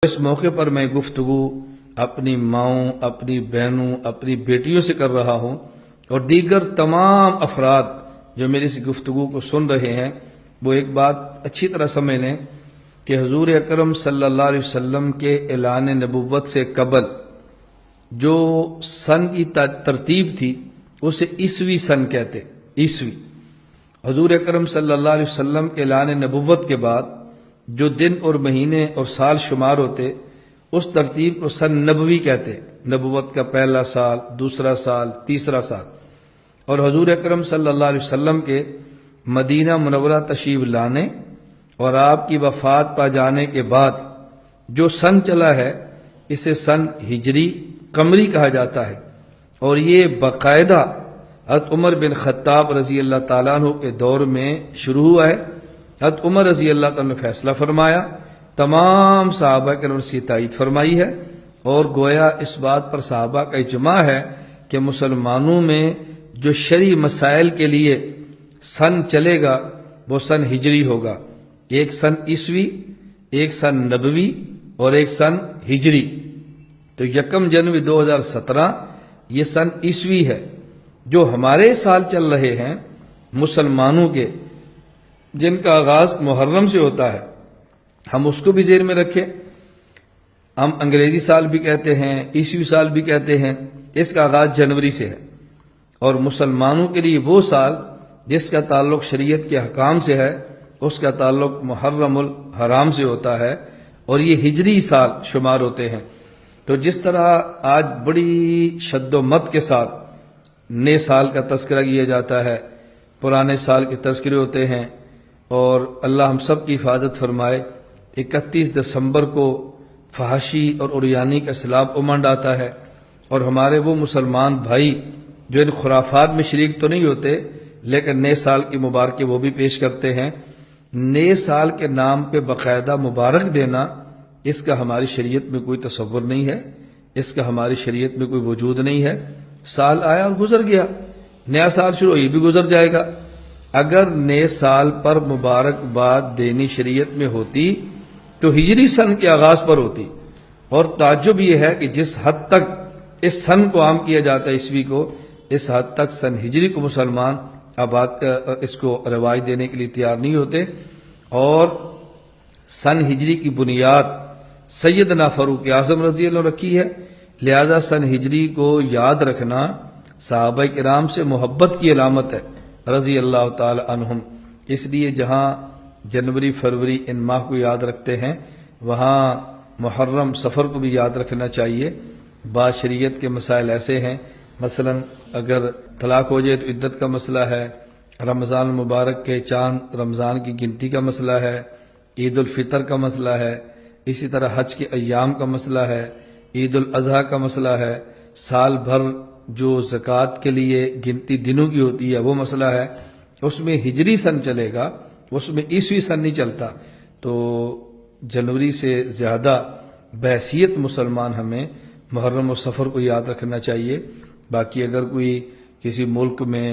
اس موقع پر میں گفتگو اپنی ماؤں، اپنی بہنوں، اپنی بیٹیوں سے کر رہا ہوں اور دیگر تمام افراد جو میری اس گفتگو کو سن رہے ہیں وہ ایک بات اچھی طرح سمجھ لیں کہ حضور اکرم صلی اللہ علیہ وسلم کے اعلان نبوت سے قبل جو سن کی ترتیب تھی اسے عیسوی سن کہتے، عیسوی۔ حضور اکرم صلی اللہ علیہ وسلم کے اعلان نبوت کے بعد جو دن اور مہینے اور سال شمار ہوتے اس ترتیب کو سن نبوی کہتے، نبوت کا پہلا سال، دوسرا سال، تیسرا سال۔ اور حضور اکرم صلی اللہ علیہ وسلم کے مدینہ منورہ تشریف لانے اور آپ کی وفات پا جانے کے بعد جو سن چلا ہے اسے سن ہجری قمری کہا جاتا ہے، اور یہ باقاعدہ حضرت عمر بن خطاب رضی اللہ تعالیٰ عنہ کے دور میں شروع ہوا ہے۔ حضرت عمر رضی اللہ تعالیٰ نے فیصلہ فرمایا، تمام صحابہ کے نے اس کی تائید فرمائی ہے، اور گویا اس بات پر صحابہ کا اجماع ہے کہ مسلمانوں میں جو شرعی مسائل کے لیے سن چلے گا وہ سن ہجری ہوگا، ایک سن عیسوی، ایک سن نبوی اور ایک سن ہجری۔ تو 1 جنوری 2017 یہ سن عیسوی ہے۔ جو ہمارے سال چل رہے ہیں مسلمانوں کے، جن کا آغاز محرم سے ہوتا ہے، ہم اس کو بھی ذہن میں رکھیں۔ ہم انگریزی سال بھی کہتے ہیں، عیسوی سال بھی کہتے ہیں، اس کا آغاز جنوری سے ہے، اور مسلمانوں کے لیے وہ سال جس کا تعلق شریعت کے احکام سے ہے اس کا تعلق محرم الحرام سے ہوتا ہے، اور یہ ہجری سال شمار ہوتے ہیں۔ تو جس طرح آج بڑی شد و مت کے ساتھ نئے سال کا تذکرہ کیا جاتا ہے، پرانے سال کے تذکرے ہوتے ہیں، اور اللہ ہم سب کی حفاظت فرمائے، 31 دسمبر کو فحاشی اور عریانی کا سیلاب امنڈ آتا ہے، اور ہمارے وہ مسلمان بھائی جو ان خرافات میں شریک تو نہیں ہوتے لیکن نئے سال کی مبارکیں وہ بھی پیش کرتے ہیں۔ نئے سال کے نام پہ باقاعدہ مبارک دینا، اس کا ہماری شریعت میں کوئی تصور نہیں ہے، اس کا ہماری شریعت میں کوئی وجود نہیں ہے۔ سال آیا اور گزر گیا، نیا سال شروع، یہ بھی گزر جائے گا۔ اگر نئے سال پر مبارکباد دینی شریعت میں ہوتی تو ہجری سن کے آغاز پر ہوتی، اور تعجب یہ ہے کہ جس حد تک اس سن کو عام کیا جاتا ہے عیسوی کو، اس حد تک سن ہجری کو مسلمان اس کو رواج دینے کے لیے تیار نہیں ہوتے۔ اور سن ہجری کی بنیاد سیدنا فاروق اعظم رضی اللہ عنہ رکھی ہے، لہذا سن ہجری کو یاد رکھنا صحابہ کرام سے محبت کی علامت ہے رضی اللہ تعالی عنہم۔ اس لیے جہاں جنوری، فروری ان ماہ کو یاد رکھتے ہیں، وہاں محرم، سفر کو بھی یاد رکھنا چاہیے۔ بعض شریعت کے مسائل ایسے ہیں، مثلا اگر طلاق ہو جائے تو عدت کا مسئلہ ہے، رمضان المبارک کے چاند رمضان کی گنتی کا مسئلہ ہے، عید الفطر کا مسئلہ ہے، اسی طرح حج کے ایام کا مسئلہ ہے، عید الاضحیٰ کا مسئلہ ہے، سال بھر جو زکوٰۃ کے لیے گنتی دنوں کی ہوتی ہے وہ مسئلہ ہے۔ اس میں ہجری سن چلے گا، اس میں عیسوی سن نہیں چلتا۔ تو جنوری سے زیادہ بحیثیت مسلمان ہمیں محرم و سفر کو یاد رکھنا چاہیے۔ باقی اگر کوئی کسی ملک میں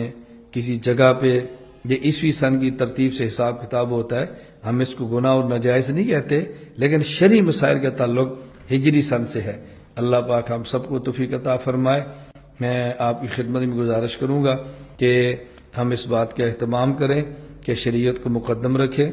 کسی جگہ پہ یہ عیسوی سن کی ترتیب سے حساب کتاب ہوتا ہے، ہم اس کو گناہ اور ناجائز نہیں کہتے، لیکن شرعی مسائل کا تعلق ہجری سن سے ہے۔ اللہ پاک ہم سب کو توفیق عطا فرمائے۔ میں آپ کی خدمت میں گزارش کروں گا کہ ہم اس بات کا اہتمام کریں کہ شریعت کو مقدم رکھیں،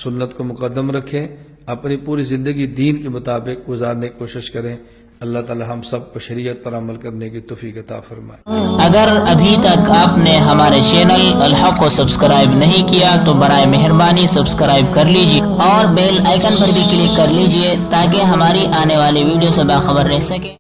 سنت کو مقدم رکھیں، اپنی پوری زندگی دین کے مطابق گزارنے کی کوشش کریں۔ اللہ تعالی ہم سب کو شریعت پر عمل کرنے کی توفیق عطا فرمائے۔ اگر ابھی تک آپ نے ہمارے چینل الحق کو سبسکرائب نہیں کیا تو برائے مہربانی سبسکرائب کر لیجئے اور بیل آئیکن پر بھی کلک کر لیجئے تاکہ ہماری آنے والی ویڈیو سے باخبر رہ سکے۔